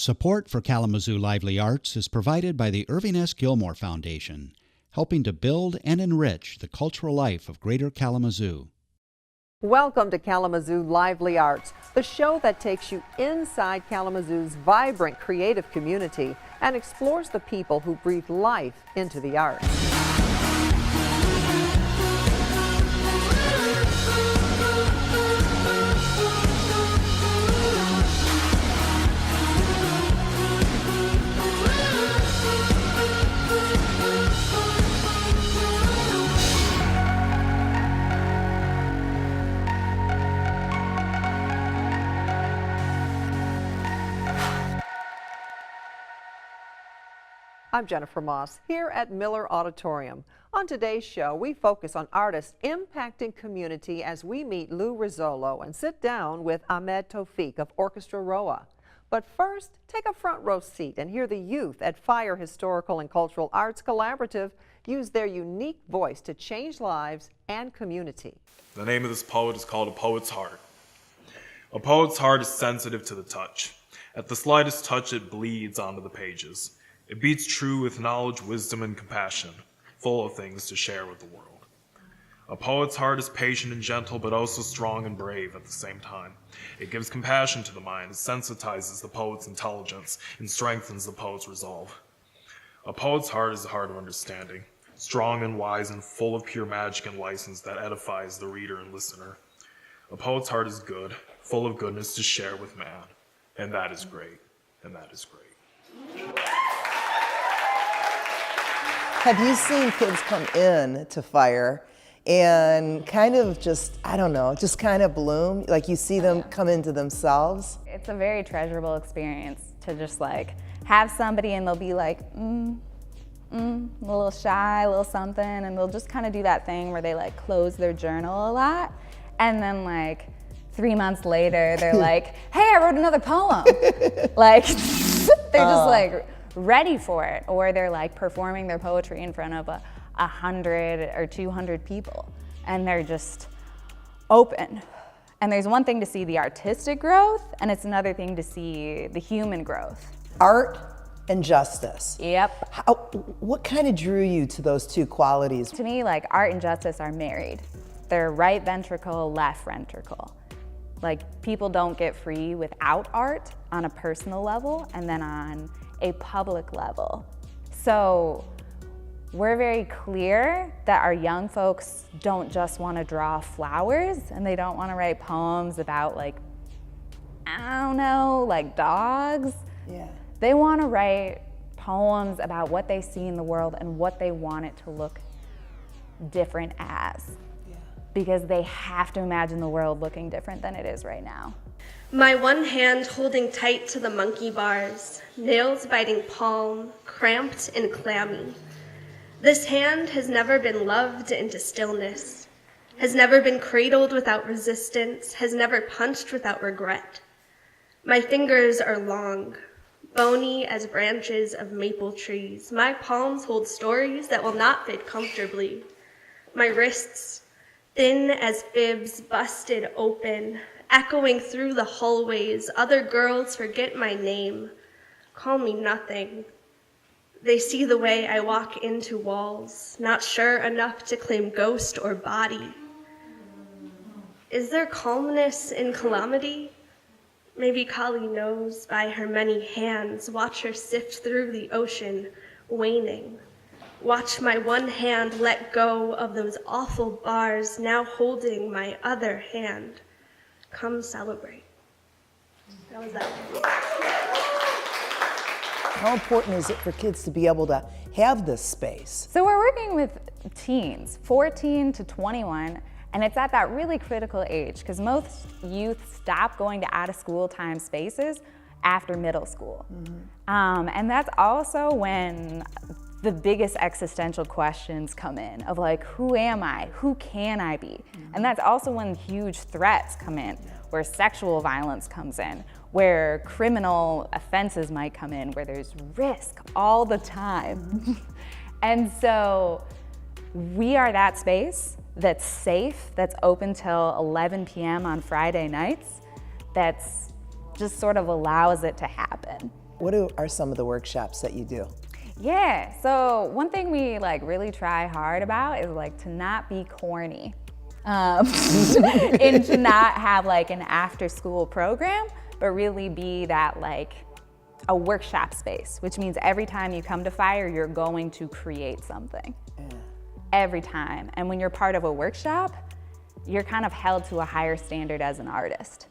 Support for Kalamazoo Lively Arts is provided by the Irving S. Gilmore Foundation, helping to build and enrich the cultural life of Greater Kalamazoo. Welcome to Kalamazoo Lively Arts, the show that takes you inside Kalamazoo's vibrant creative community and explores the people who breathe life into the arts. I'm Jennifer Moss here at Miller Auditorium. On today's show, we focus on artists impacting community as we meet Lou Rizzolo and sit down with Ahmed Tawfiq of Orchestra Row. But first, take a front row seat and hear the youth at Fire Historical and Cultural Arts Collaborative use their unique voice to change lives and community. The name of this poet is called A Poet's Heart. A poet's heart is sensitive to the touch. At the slightest touch, it bleeds onto the pages. It beats true with knowledge, wisdom, and compassion, full of things to share with the world. A poet's heart is patient and gentle, but also strong and brave at the same time. It gives compassion to the mind, it sensitizes the poet's intelligence, and strengthens the poet's resolve. A poet's heart is a heart of understanding, strong and wise and full of pure magic and license that edifies the reader and listener. A poet's heart is good, full of goodness to share with man, and that is great, and that is great. Have you seen kids come in to Fire and kind of just, I don't know, just kind of bloom? Like you see them come into themselves? It's a very treasurable experience to just like have somebody and they'll be like, a little shy, a little something, and they'll just kind of do that thing where they like close their journal a lot. And then like 3 months later, they're like, hey, I wrote another poem. Like, they're just like, ready for it, or they're like performing their poetry in front of 100 or 200 people, and they're just open. And there's one thing to see the artistic growth, and it's another thing to see the human growth. Art and justice. Yep. What kind of drew you to those two qualities? To me, like art and justice are married. They're right ventricle, left ventricle. Like people don't get free without art on a personal level, and then on a public level. So we're very clear that our young folks don't just want to draw flowers, and they don't want to write poems about like, I don't know, like dogs. Yeah. They want to write poems about what they see in the world and what they want it to look different as. Yeah. Because they have to imagine the world looking different than it is right now. My one hand holding tight to the monkey bars, nails biting palm, cramped and clammy. This hand has never been loved into stillness, has never been cradled without resistance, has never punched without regret. My fingers are long, bony as branches of maple trees. My palms hold stories that will not fit comfortably. My wrists, thin as fibs busted open, echoing through the hallways. Other girls forget my name, call me nothing. They see the way I walk into walls, not sure enough to claim ghost or body. Is there calmness in calamity? Maybe Kali knows by her many hands. Watch her sift through the ocean, waning. Watch my one hand let go of those awful bars, now holding my other hand. Come celebrate. That was that. How important is it for kids to be able to have this space? So we're working with teens, 14 to 21, and it's at that really critical age because most youth stop going to out-of-school time spaces after middle school. Mm-hmm. And that's also when the biggest existential questions come in of like, who am I? Who can I be? Mm-hmm. And that's also when huge threats come in, where sexual violence comes in, where criminal offenses might come in, where there's risk all the time. Mm-hmm. And so we are that space that's safe, that's open till 11 p.m. on Friday nights, that's just sort of allows it to happen. What are some of the workshops that you do? Yeah, so one thing we like really try hard about is like to not be corny. And to not have like an after school program, but really be that like a workshop space, which means every time you come to Fire, you're going to create something. Every time. And when you're part of a workshop, you're kind of held to a higher standard as an artist.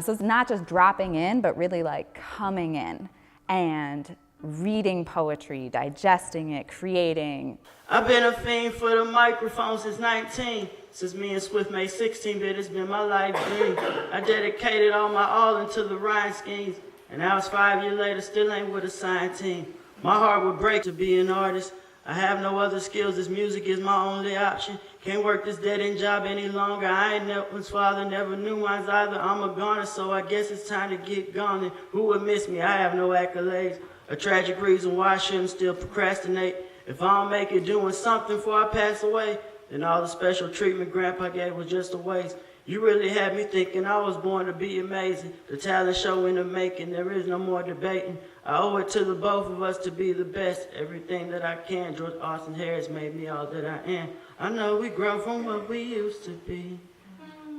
So it's not just dropping in, but really like coming in and reading poetry, digesting it, creating. I've been a fiend for the microphone since 19. Since me and Swift made 16, but it's been my life dream. I dedicated all my all into the rhyme schemes. And now it's 5 years later, still ain't with a signed team. My heart would break to be an artist. I have no other skills, this music is my only option. Can't work this dead-end job any longer. I ain't Nelton's father, never knew mine's either. I'm a goner, so I guess it's time to get gone. And who would miss me? I have no accolades. A tragic reason why I shouldn't still procrastinate. If I don't make it doing something before I pass away, then all the special treatment Grandpa gave was just a waste. You really had me thinking I was born to be amazing. The talent show in the making, there is no more debating. I owe it to the both of us to be the best. Everything that I can, George Austin Harris made me all that I am. I know we grow from what we used to be,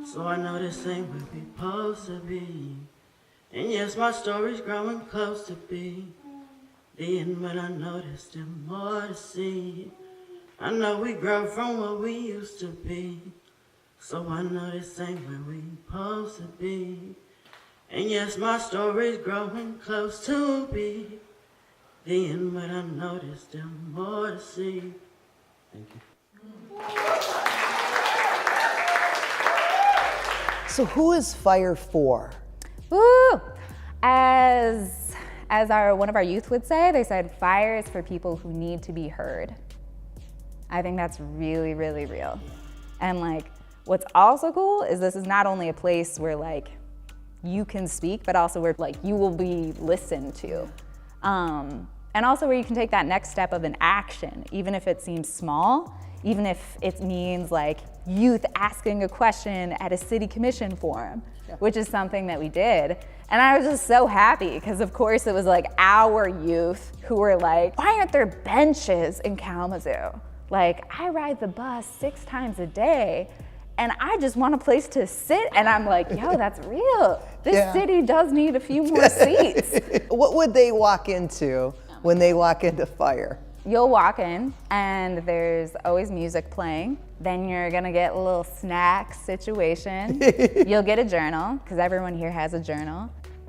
so I know this ain't where we supposed to be. And yes, my story's growing close to be the end, but I know there's still more to see. I know we grow from what we used to be, so I know this ain't where we supposed to be. And yes, my story's growing close to be the end, but I know there's still more to see. Thank you. So who is Fire for? Woo! As one of our youth would say, they said, Fire is for people who need to be heard. I think that's really, really real. And like, what's also cool is this is not only a place where like you can speak, but also where like you will be listened to. And also where you can take that next step of an action, even if it seems small, even if it means like youth asking a question at a city commission forum, which is something that we did. And I was just so happy because of course it was like our youth who were like, why aren't there benches in Kalamazoo? Like, I ride the bus 6 times a day and I just want a place to sit. And I'm like, yo, that's real. This city does need a few more seats. What would they walk into when they walk into Fire? You'll walk in and there's always music playing. Then you're gonna get a little snack situation. You'll get a journal, because everyone here has a journal.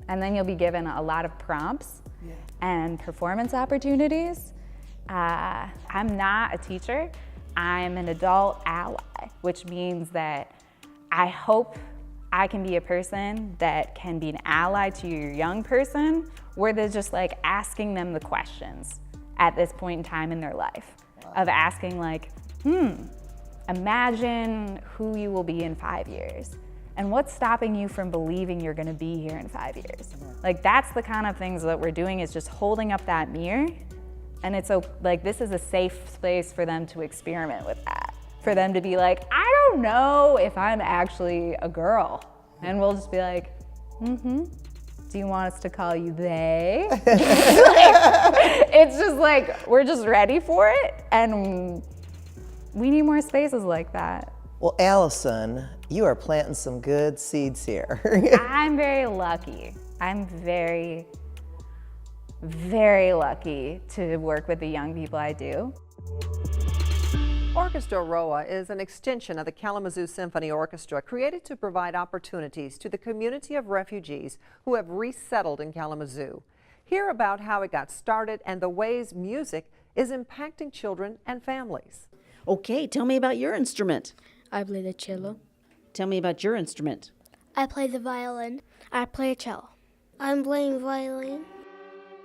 And then you'll be given a lot of prompts and performance opportunities. I'm not a teacher, I'm an adult ally, which means that I hope I can be a person that can be an ally to your young person, where they're just like asking them the questions at this point in time in their life, of asking like, imagine who you will be in 5 years. And what's stopping you from believing you're gonna be here in 5 years? Like, that's the kind of things that we're doing, is just holding up that mirror. And it's like, this is a safe space for them to experiment with that. For them to be like, I don't know if I'm actually a girl. And we'll just be like, do you want us to call you they? It's just like, we're just ready for it. And we need more spaces like that. Well, Allison, you are planting some good seeds here. I'm very lucky. I'm very, very lucky to work with the young people I do. Orchestra Row is an extension of the Kalamazoo Symphony Orchestra, created to provide opportunities to the community of refugees who have resettled in Kalamazoo. Hear about how it got started and the ways music is impacting children and families. Okay, tell me about your instrument. I play the cello. Tell me about your instrument. I play the violin. I play cello. I'm playing violin.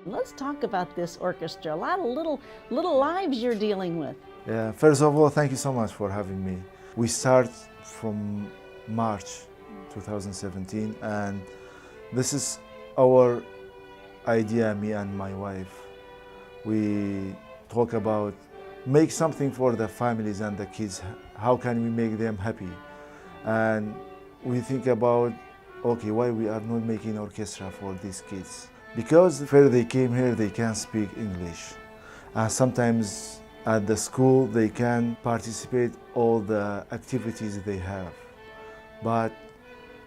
Let's talk about this orchestra. A lot of little lives you're dealing with. Yeah, first of all, thank you so much for having me. We start from March 2017, and this is our idea, me and my wife. We talk about make something for the families and the kids. How can we make them happy? And we think about, okay, why we are not making orchestra for these kids? Because where they came here, they can't speak English. Sometimes at the school, they can participate all the activities they have. But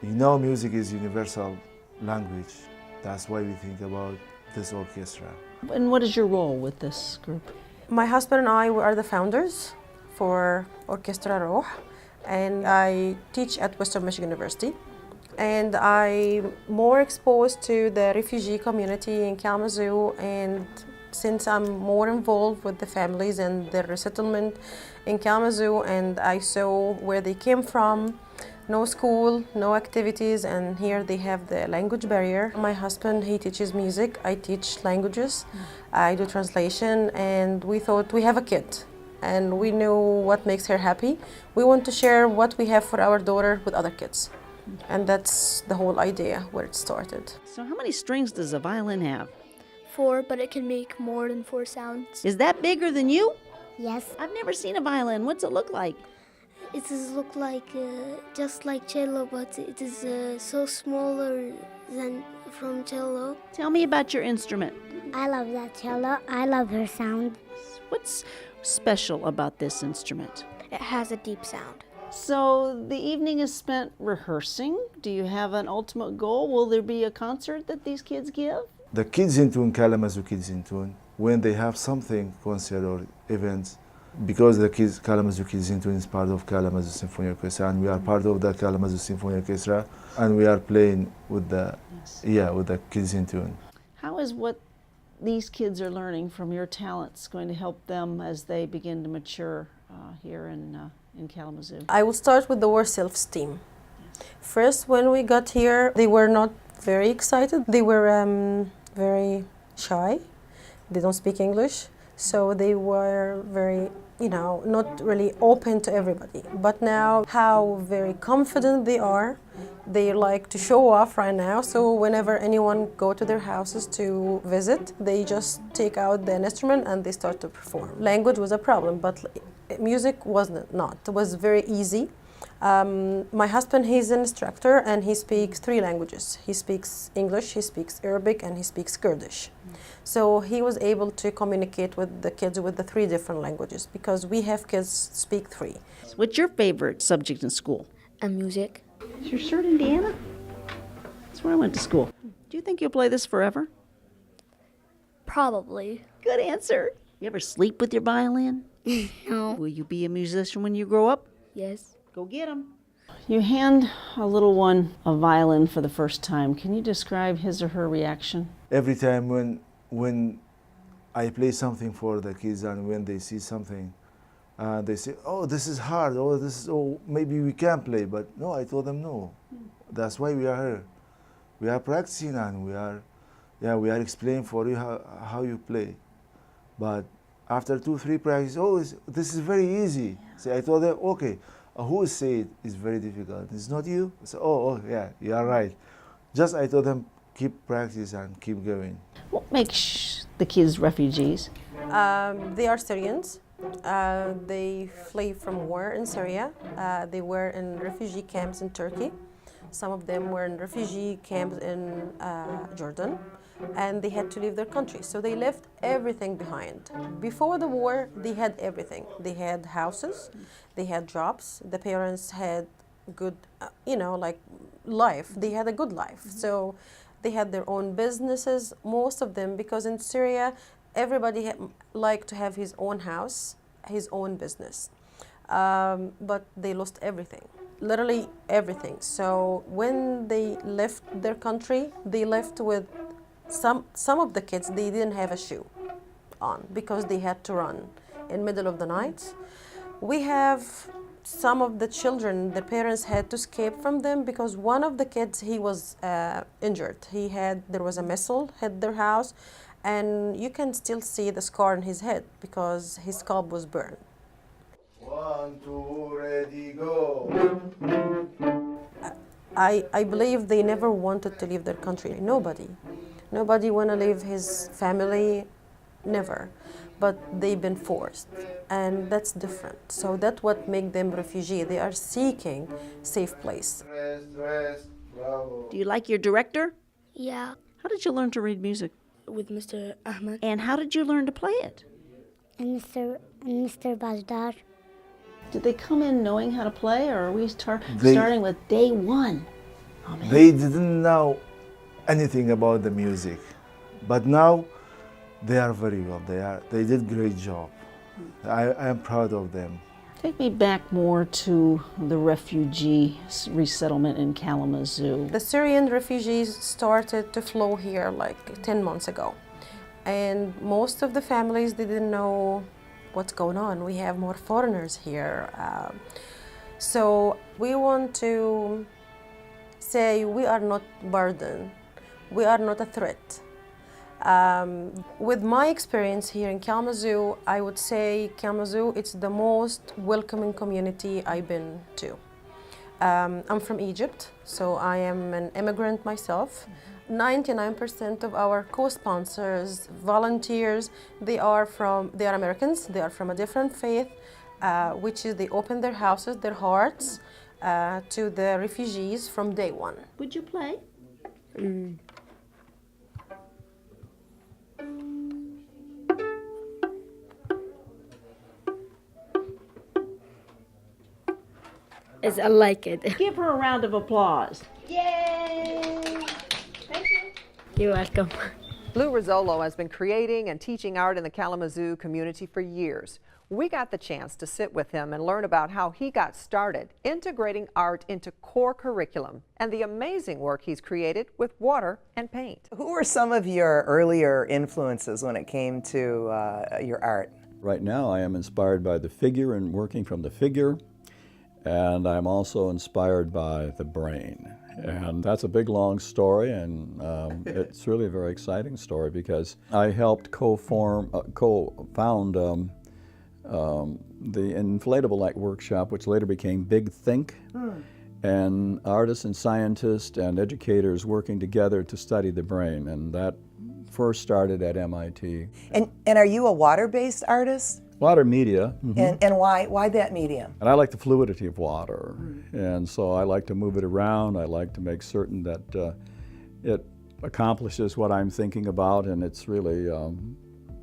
you know, music is universal language. That's why we think about this orchestra. And what is your role with this group? My husband and I are the founders for Orchestra Row, and I teach at Western Michigan University. And I'm more exposed to the refugee community in Kalamazoo, and since I'm more involved with the families and their resettlement in Kalamazoo, and I saw where they came from, no school, no activities, and here they have the language barrier. My husband, he teaches music, I teach languages, I do translation, and we thought we have a kid, and we knew what makes her happy. We want to share what we have for our daughter with other kids. And that's the whole idea where it started. So how many strings does a violin have? 4, but it can make more than 4 sounds. Is that bigger than you? Yes. I've never seen a violin. What's it look like? It does look like just like cello, but it is so smaller than from cello. Tell me about your instrument. I love that cello. I love her sound. What's special about this instrument? It has a deep sound. So the evening is spent rehearsing. Do you have an ultimate goal? Will there be a concert that these kids give? The Kids in Tune, Kalamazoo Kids in Tune, when they have something, concert or events, because the Kalamazoo Kids in Tune is part of Kalamazoo Symphony Orchestra, and we are part of the Kalamazoo Symphony Orchestra, and we are playing with the, with the Kids in Tune. How is what these kids are learning from your talents going to help them as they begin to mature here in Kalamazoo? I will start with the word self-esteem. First, when we got here, they were not very excited. They were very shy. They don't speak English, so they were very, not really open to everybody. But now, how very confident they are. They like to show off right now, so whenever anyone go to their houses to visit, they just take out the instrument and they start to perform. Language was a problem, but music was not. It was very easy. My husband, he's an instructor and he speaks 3 languages. He speaks English, he speaks Arabic, and he speaks Kurdish. So he was able to communicate with the kids with the 3 different languages because we have kids speak 3. What's your favorite subject in school? Music. Is your shirt Indiana? That's where I went to school. Do you think you'll play this forever? Probably. Good answer. You ever sleep with your violin? No. Will you be a musician when you grow up? Yes. Go get 'em. You hand a little one a violin for the first time. Can you describe his or her reaction? Every time when I play something for the kids and when they see something, they say, oh, this is hard, maybe we can play, but no, I told them no. That's why we are here. We are practicing and we are explaining for you how you play. But after 2-3 practices, this is very easy. So I told them, okay, who said it's very difficult? It's not you? So, yeah, you are right. Just I told them, keep practice and keep going. What makes the kids refugees? They are Syrians. They flee from war in Syria. They were in refugee camps in Turkey. Some of them were in refugee camps in Jordan, and they had to leave their country. So they left everything behind. Before the war, they had everything. They had houses, they had jobs. The parents had good, life. They had a good life. So they had their own businesses, most of them, because in Syria, everybody liked to have his own house, his own business. But they lost everything. Literally everything. So when they left their country, they left with some of the kids, they didn't have a shoe on because they had to run in middle of the night. We have some of the children, the parents had to escape from them because one of the kids, he was injured. There was a missile hit their house, and you can still see the scar on his head because his scalp was burned. 1, 2, ready, go. I believe they never wanted to leave their country. Nobody want to leave his family, never. But they've been forced, and that's different. So that's what makes them refugee. They are seeking safe place. Rest, bravo. Do you like your director? Yeah. How did you learn to read music? with Mr. Ahmed And how did you learn to play it? and Mr. Bajdar. Did they come in knowing how to play, or are we They- starting with day one? Oh, man. They didn't know anything about the music, but now they are very well. They did great job. I am proud of them. Take me back more to the refugee resettlement in Kalamazoo. The Syrian refugees started to flow here like 10 months ago. And most of the families didn't know what's going on. We have more foreigners here. So we want to say we are not burden. We are not a threat. With my experience here in Kalamazoo, I would say Kalamazoo, it's the most welcoming community I've been to. I'm from Egypt, so I am an immigrant myself. 99% of our co-sponsors, volunteers, they are Americans. They are from a different faith, which is they open their houses, their hearts to the refugees from day one. Would you play? Yes, I like it. Give her a round of applause. Yay! Thank you. You're welcome. Lou Rizzolo has been creating and teaching art in the Kalamazoo community for years. We got the chance to sit with him and learn about how he got started integrating art into core curriculum and the amazing work he's created with water and paint. Who were some of your earlier influences when it came to your art? Right now I am inspired by the figure and working from the figure, and I'm also inspired by the brain. And that's a big, long story, and it's really a very exciting story because I helped co-found the Inflatable Light Workshop, which later became Big Think, and artists and scientists and educators working together to study the brain, and that first started at MIT. And are you a water-based artist? Water media. And why that medium? And I like the fluidity of water, and so I like to move it around. I like to make certain that it accomplishes what I'm thinking about, and it's really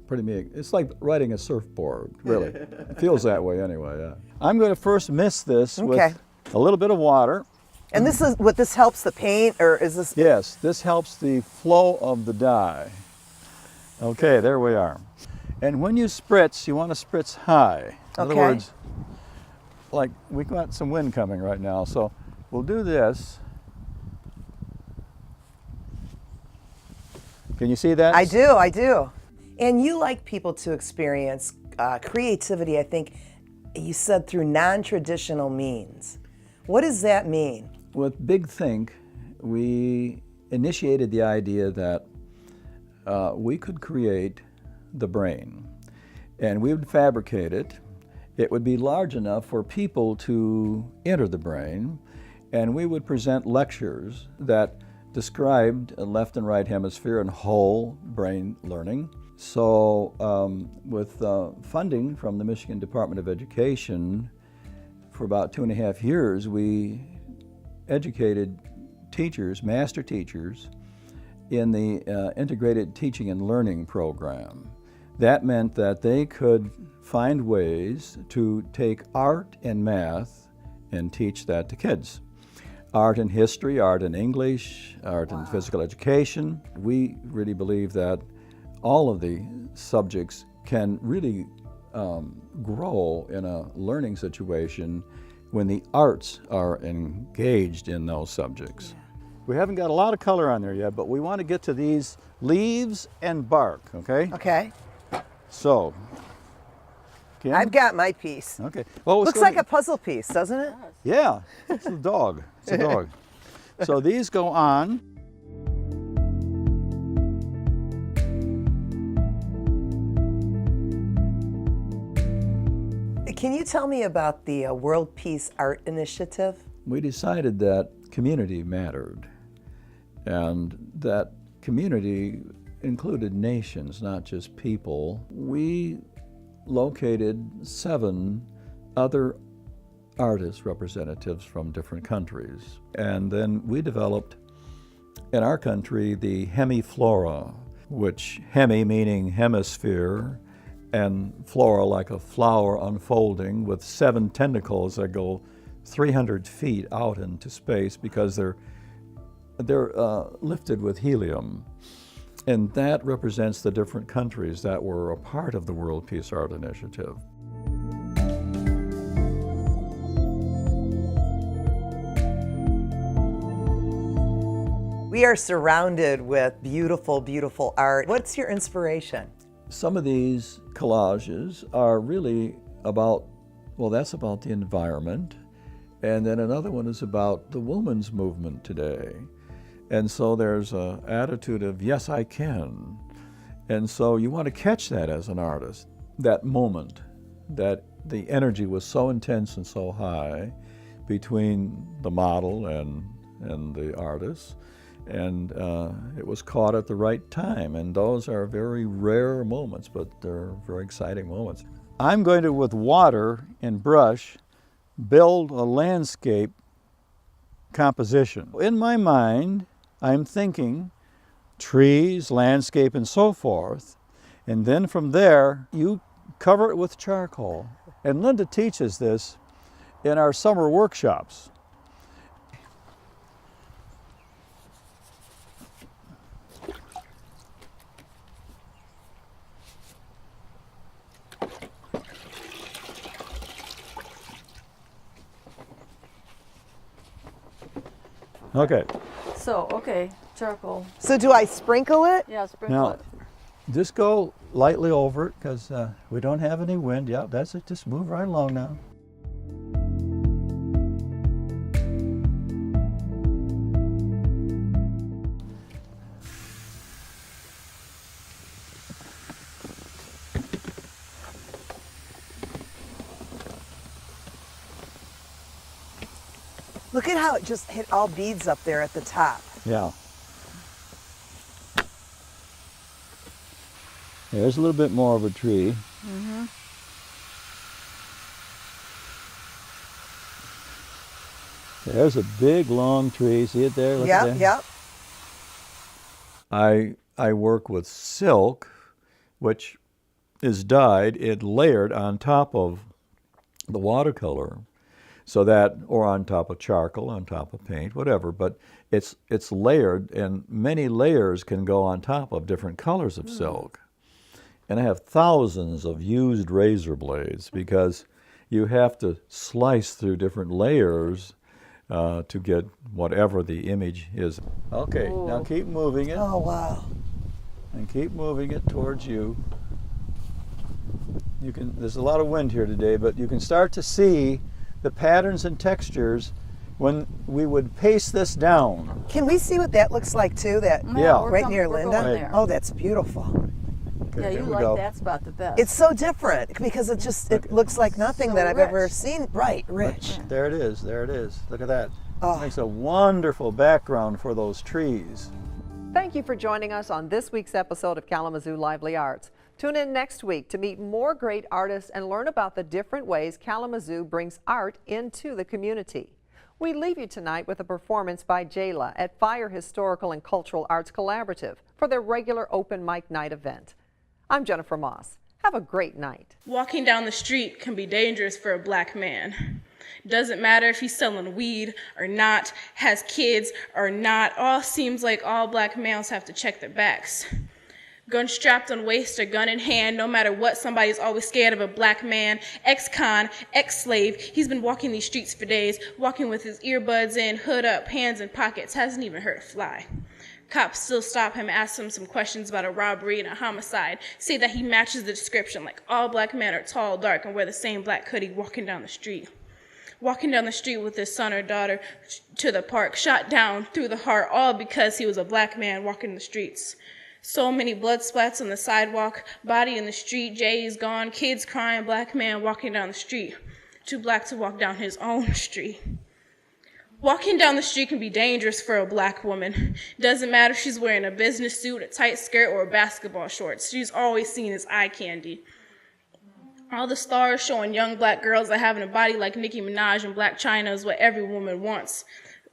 pretty neat. It's like riding a surfboard, really. It feels that way anyway, yeah. I'm going to first mist this with a little bit of water. And this helps the paint, or is this? Yes, this helps the flow of the dye. Okay, there we are. And when you spritz, you want to spritz high. In other words, like we've got some wind coming right now, so we'll do this. Can you see that? I do. And you like people to experience creativity, I think you said, through non-traditional means. What does that mean? With Big Think, we initiated the idea that we could create the brain, and we would fabricate it. It would be large enough for people to enter the brain, and we would present lectures that described a left and right hemisphere and whole brain learning. So with funding from the Michigan Department of Education, for about 2.5 years, we educated teachers, master teachers, in the integrated teaching and learning program. That meant that they could find ways to take art and math and teach that to kids. Art and history, art and English, art and physical education. We really believe that all of the subjects can really grow in a learning situation when the arts are engaged in those subjects. We haven't got a lot of color on there yet, but we want to get to these leaves and bark, okay? Okay. So, Kim? I've got my piece. Okay. Well, looks like a puzzle piece, doesn't it? Yeah, it's a dog. It's a dog. So these go on. Can you tell me about the World Peace Art Initiative? We decided that community mattered, and that community included nations, not just people. We located 7 other artist representatives from different countries, and then we developed in our country, the HemiFlora, which hemi meaning hemisphere, and flora like a flower unfolding with 7 tentacles that go 300 feet out into space because they're lifted with helium. And that represents the different countries that were a part of the World Peace Art Initiative. We are surrounded with beautiful, beautiful art. What's your inspiration? Some of these collages are really about, well, that's about the environment. And then another one is about the women's movement today. And so there's an attitude of, yes, I can. And so you want to catch that as an artist, that moment, that the energy was so intense and so high between the model and the artist. And it was caught at the right time. And those are very rare moments, but they're very exciting moments. I'm going to, with water and brush, build a landscape composition. In my mind, I'm thinking trees, landscape, and so forth. And then from there, you cover it with charcoal. And Linda teaches this in our summer workshops. Okay. So, okay, charcoal. So do I sprinkle it? Yeah, sprinkle Now, it. just go lightly over it because we don't have any wind. Yeah, that's it. Just move right along now. Look at how it just hit all beads up there at the top. Yeah. There's a little bit more of a tree. Mm-hmm. There's a big, long tree. See it there? Look at that. Yep. I work with silk, which is dyed, it layered on top of the watercolor. So that, or on top of charcoal, on top of paint, whatever, but it's layered, and many layers can go on top of different colors of silk. And I have thousands of used razor blades because you have to slice through different layers to get whatever the image is. Okay, now keep moving it. Oh, wow. And keep moving it towards you. You can, there's a lot of wind here today, but you can start to see the patterns and textures when we would paste this down. Can we see what that looks like too? That Yeah. right near we're Linda? going there. Oh, that's beautiful. Okay, Yeah, here you we like go. that spot the best. It's so different because it just, it looks like nothing So that I've ever rich. seen. Right, rich. There it is, there it is. Look at that. Oh. Makes a wonderful background for those trees. Thank you for joining us on this week's episode of Kalamazoo Lively Arts. Tune in next week to meet more great artists and learn about the different ways Kalamazoo brings art into the community. We leave you tonight with a performance by Jayla at Fire Historical and Cultural Arts Collaborative for their regular open mic night event. I'm Jennifer Moss. Have a great night. Walking down the street can be dangerous for a black man. Doesn't matter if he's selling weed or not, has kids or not, all seems like all black males have to check their backs. Gun strapped on waist or gun in hand, no matter what, somebody's always scared of a black man. Ex-con, ex-slave, he's been walking these streets for days, walking with his earbuds in, hood up, hands in pockets, hasn't even hurt a fly. Cops still stop him, ask him some questions about a robbery and a homicide, say that he matches the description, like all black men are tall, dark, and wear the same black hoodie walking down the street. Walking down the street with his son or daughter to the park, shot down through the heart, all because he was a black man walking the streets. So many blood splats on the sidewalk, body in the street, Jay's gone, kids crying, black man walking down the street. Too black to walk down his own street. Walking down the street can be dangerous for a black woman. Doesn't matter if she's wearing a business suit, a tight skirt, or basketball shorts. She's always seen as eye candy. All the stars showing young black girls that having a body like Nicki Minaj and Black China is what every woman wants.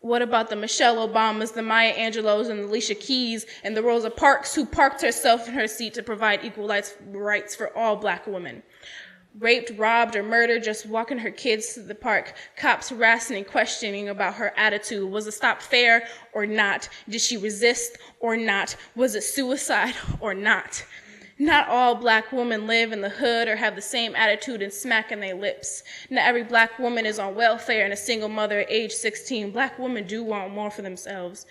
What about the Michelle Obamas, the Maya Angelos, and the Alicia Keys, and the Rosa Parks who parked herself in her seat to provide equal rights for all black women? Raped, robbed, or murdered just walking her kids to the park, cops harassing and questioning about her attitude. Was the stop fair or not? Did she resist or not? Was it suicide or not? Not all black women live in the hood or have the same attitude and smack in their lips. Not every black woman is on welfare and a single mother at age 16. Black women do want more for themselves.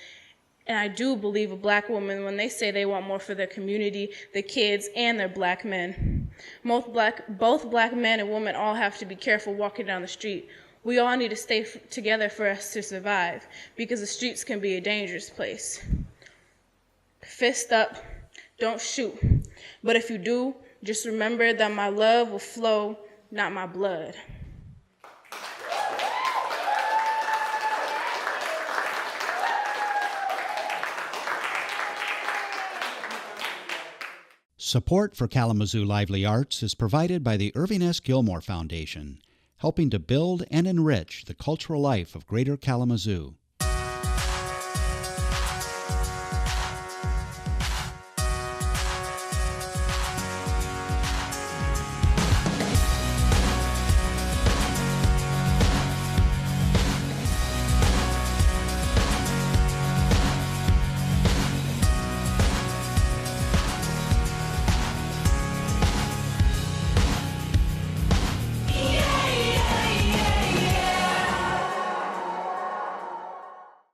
And I do believe a black woman when they say they want more for their community, their kids, and their black men. Both black men and women all have to be careful walking down the street. We all need to stay together for us to survive, because the streets can be a dangerous place. Fist up, don't shoot. But if you do, just remember that my love will flow, not my blood. Support for Kalamazoo Lively Arts is provided by the Irving S. Gilmore Foundation, helping to build and enrich the cultural life of Greater Kalamazoo.